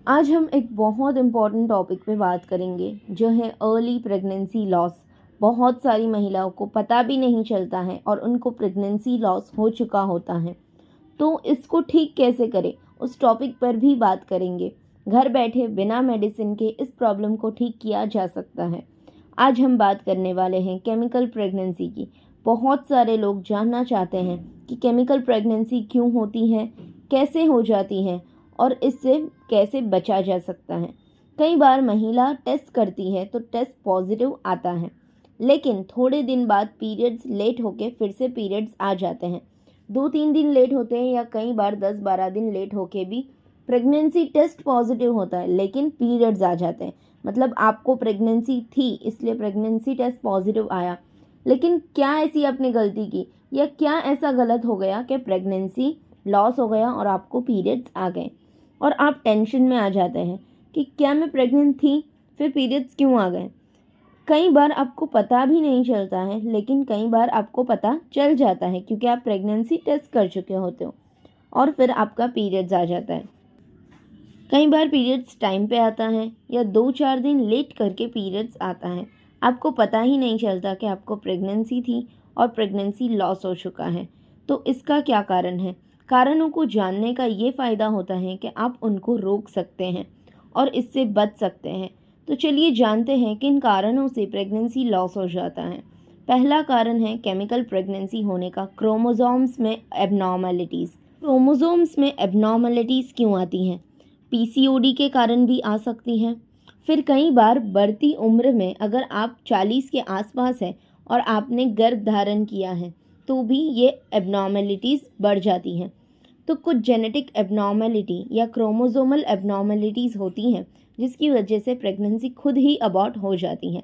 आज हम एक बहुत इम्पॉर्टेंट टॉपिक पे बात करेंगे जो है अर्ली प्रेगनेंसी लॉस। बहुत सारी महिलाओं को पता भी नहीं चलता है और उनको प्रेगनेंसी लॉस हो चुका होता है। तो इसको ठीक कैसे करें उस टॉपिक पर भी बात करेंगे। घर बैठे बिना मेडिसिन के इस प्रॉब्लम को ठीक किया जा सकता है। आज हम बात करने वाले हैं केमिकल प्रेगनेंसी की। बहुत सारे लोग जानना चाहते हैं कि केमिकल प्रेगनेंसी क्यों होती है, कैसे हो जाती है और इससे कैसे बचा जा सकता है। कई बार महिला टेस्ट करती है तो टेस्ट पॉजिटिव आता है, लेकिन थोड़े दिन बाद पीरियड्स लेट होके फिर से पीरियड्स आ जाते हैं। 2-3 दिन लेट होते हैं या कई बार 10-12 दिन लेट होके भी प्रेगनेंसी टेस्ट पॉजिटिव होता है लेकिन पीरियड्स आ जाते हैं। मतलब आपको प्रेगनेंसी थी इसलिए प्रेगनेंसी टेस्ट पॉजिटिव आया, लेकिन क्या ऐसी आपने गलती की या क्या ऐसा गलत हो गया कि प्रेगनेंसी लॉस हो गया और आपको पीरियड्स आ गए और आप टेंशन में आ जाते हैं कि क्या मैं प्रेग्नेंट थी फिर पीरियड्स क्यों आ गए। कई बार आपको पता भी नहीं चलता है, लेकिन कई बार आपको पता चल जाता है क्योंकि आप प्रेगनेंसी टेस्ट कर चुके होते हो और फिर आपका पीरियड्स आ जाता है। कई बार पीरियड्स टाइम पे आता है या 2-4 दिन लेट करके पीरियड्स आता है। आपको पता ही नहीं चलता कि आपको प्रेगनेंसी थी और प्रेगनेंसी लॉस हो चुका है। तो इसका क्या कारण है? कारणों को जानने का ये फ़ायदा होता है कि आप उनको रोक सकते हैं और इससे बच सकते हैं। तो चलिए जानते हैं किन कारणों से प्रेगनेंसी लॉस हो जाता है। पहला कारण है केमिकल प्रेगनेंसी होने का क्रोमोसोम्स में एबनॉर्मलिटीज़। क्रोमोसोम्स में एबनॉर्मलिटीज़ क्यों आती हैं? पीसीओडी के कारण भी आ सकती हैं। फिर कई बार बढ़ती उम्र में अगर आप 40 के आसपास हैं और आपने गर्भ धारण किया है तो भी ये एबनॉर्मलिटीज़ बढ़ जाती हैं। तो कुछ जेनेटिक एबनॉर्मलिटी या क्रोमोसोमल एबनॉर्मलिटीज़ होती हैं जिसकी वजह से प्रेगनेंसी खुद ही अबॉर्ट हो जाती है।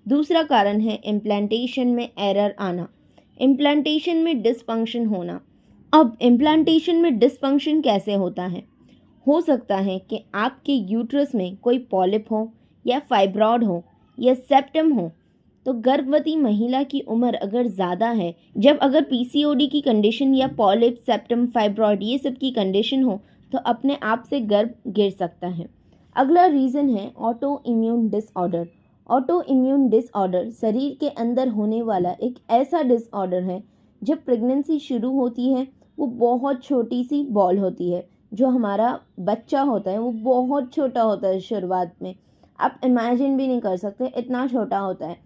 दूसरा कारण है इम्प्लांटेशन में एरर आना, इम्प्लांटेशन में डिसफंक्शन होना। अब इम्प्लांटेशन में डिसफंक्शन कैसे होता है? हो सकता है कि आपके यूट्रस में कोई पॉलिप हो या फाइब्रॉड हो या सेप्टम हो। तो गर्भवती महिला की उम्र अगर ज़्यादा है, जब अगर पीसीओडी की कंडीशन या पॉलिप, सेप्टम, फाइब्रॉड ये सब की कंडीशन हो तो अपने आप से गर्भ गिर सकता है। अगला रीज़न है auto immune disorder. Auto immune disorder शरीर के अंदर होने वाला एक ऐसा डिसऑर्डर है। जब प्रेगनेंसी शुरू होती है वो बहुत छोटी सी बॉल होती है। जो हमारा बच्चा होता है वो बहुत छोटा होता है शुरुआत में, आप इमेजिन भी नहीं कर सकते इतना छोटा होता है।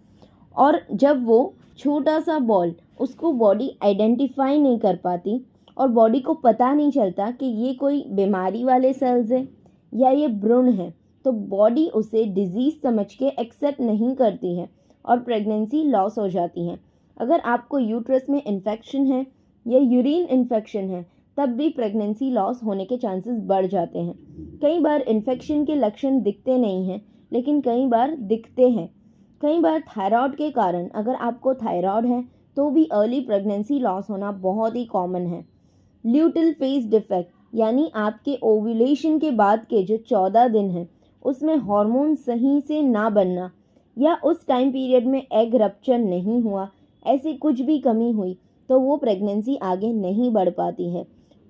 और जब वो छोटा सा बॉल उसको बॉडी आइडेंटिफाई नहीं कर पाती और बॉडी को पता नहीं चलता कि ये कोई बीमारी वाले सेल्स है या ये भ्रूण है, तो बॉडी उसे डिजीज़ समझ के एक्सेप्ट नहीं करती है और प्रेगनेंसी लॉस हो जाती है। अगर आपको यूट्रस में इन्फेक्शन है या यूरिन इन्फेक्शन है तब भी प्रेगनेंसी लॉस होने के चांसेस बढ़ जाते हैं। कई बार इन्फेक्शन के लक्षण दिखते नहीं हैं लेकिन कई बार दिखते हैं। कई बार थायराइड के कारण, अगर आपको थायराइड है तो भी अर्ली प्रेगनेंसी लॉस होना बहुत ही कॉमन है। ल्यूटिल फेज डिफेक्ट यानी आपके ओव्यूलेशन के बाद के जो 14 दिन हैं उसमें हार्मोन सही से ना बनना या उस टाइम पीरियड में एग रप्चर नहीं हुआ, ऐसी कुछ भी कमी हुई तो वो प्रेगनेंसी आगे नहीं बढ़ पाती है।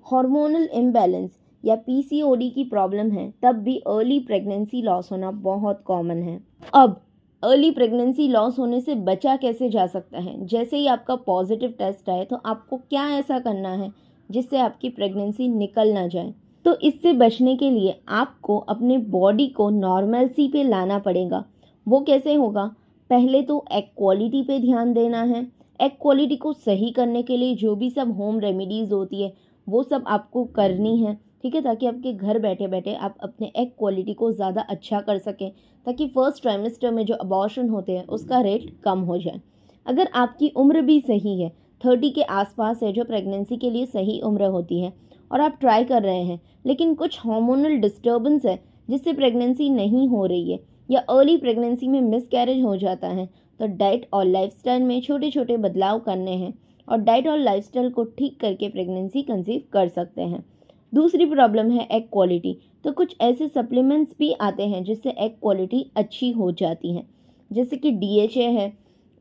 हार्मोनल इम्बैलेंस या पीसीओडी की प्रॉब्लम है तब भी अर्ली प्रेगनेंसी लॉस होना बहुत कॉमन है। अब अर्ली प्रेगनेंसी लॉस होने से बचा कैसे जा सकता है? जैसे ही आपका पॉजिटिव टेस्ट आए तो आपको क्या ऐसा करना है जिससे आपकी प्रेगनेंसी निकल ना जाए। तो इससे बचने के लिए आपको अपने बॉडी को नॉर्मलसी पे लाना पड़ेगा। वो कैसे होगा? पहले तो एग क्वालिटी पे ध्यान देना है। एग क्वालिटी को सही करने के लिए जो भी सब होम रेमेडीज़ होती है वो सब आपको करनी है, ठीक है, ताकि आपके घर बैठे बैठे आप अपने एग क्वालिटी को ज़्यादा अच्छा कर सकें, ताकि फर्स्ट ट्राइमेस्टर में जो अबॉर्शन होते हैं उसका रेट कम हो जाए। अगर आपकी उम्र भी सही है, 30 के आसपास है जो प्रेगनेंसी के लिए सही उम्र होती है और आप ट्राई कर रहे हैं लेकिन कुछ हार्मोनल डिस्टर्बेंस है जिससे प्रेगनेंसी नहीं हो रही है या अर्ली प्रेगनेंसी में मिसकैरेज हो जाता है, तो डाइट और लाइफस्टाइल में छोटे छोटे बदलाव करने हैं और डाइट और लाइफस्टाइल को ठीक करके प्रेगनेंसी कंसीव कर सकते हैं। दूसरी प्रॉब्लम है एग क्वालिटी। तो कुछ ऐसे सप्लीमेंट्स भी आते हैं जिससे एग क्वालिटी अच्छी हो जाती है, जैसे कि डीएचए है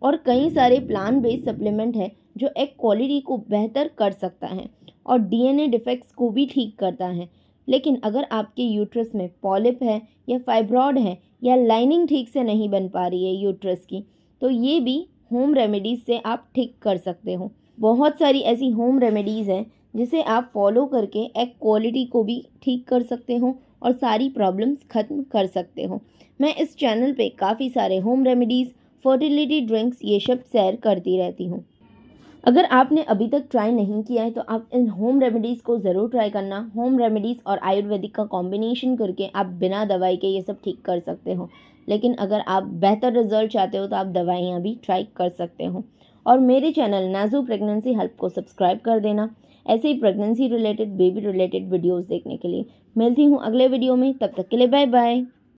और कई सारे प्लांट बेस्ड सप्लीमेंट है जो एग क्वालिटी को बेहतर कर सकता है और डीएनए डिफेक्ट्स को भी ठीक करता है। लेकिन अगर आपके यूट्रस में पॉलिप है या फाइब्रॉड है या लाइनिंग ठीक से नहीं बन पा रही है यूट्रस की, तो ये भी होम रेमेडीज़ से आप ठीक कर सकते हो। बहुत सारी ऐसी होम रेमेडीज़ हैं जिसे आप फॉलो करके एग क्वालिटी को भी ठीक कर सकते हो और सारी प्रॉब्लम्स ख़त्म कर सकते हो। मैं इस चैनल पे काफ़ी सारे होम रेमेडीज़, फर्टिलिटी ड्रिंक्स ये सब शेयर करती रहती हूँ। अगर आपने अभी तक ट्राई नहीं किया है तो आप इन होम रेमेडीज़ को ज़रूर ट्राई करना। होम रेमेडीज़ और आयुर्वेदिक का कॉम्बिनेशन करके आप बिना दवाई के ये सब ठीक कर सकते हो। लेकिन अगर आप बेहतर रिजल्ट चाहते हो तो आप दवाइयाँ भी ट्राई कर सकते हो। और मेरे चैनल नाज़ू प्रेगनेंसी हेल्प को सब्सक्राइब कर देना ऐसे ही pregnancy related, baby related videos देखने के लिए। मिलती हूँ अगले वीडियो में, तब तक के लिए बाय बाय।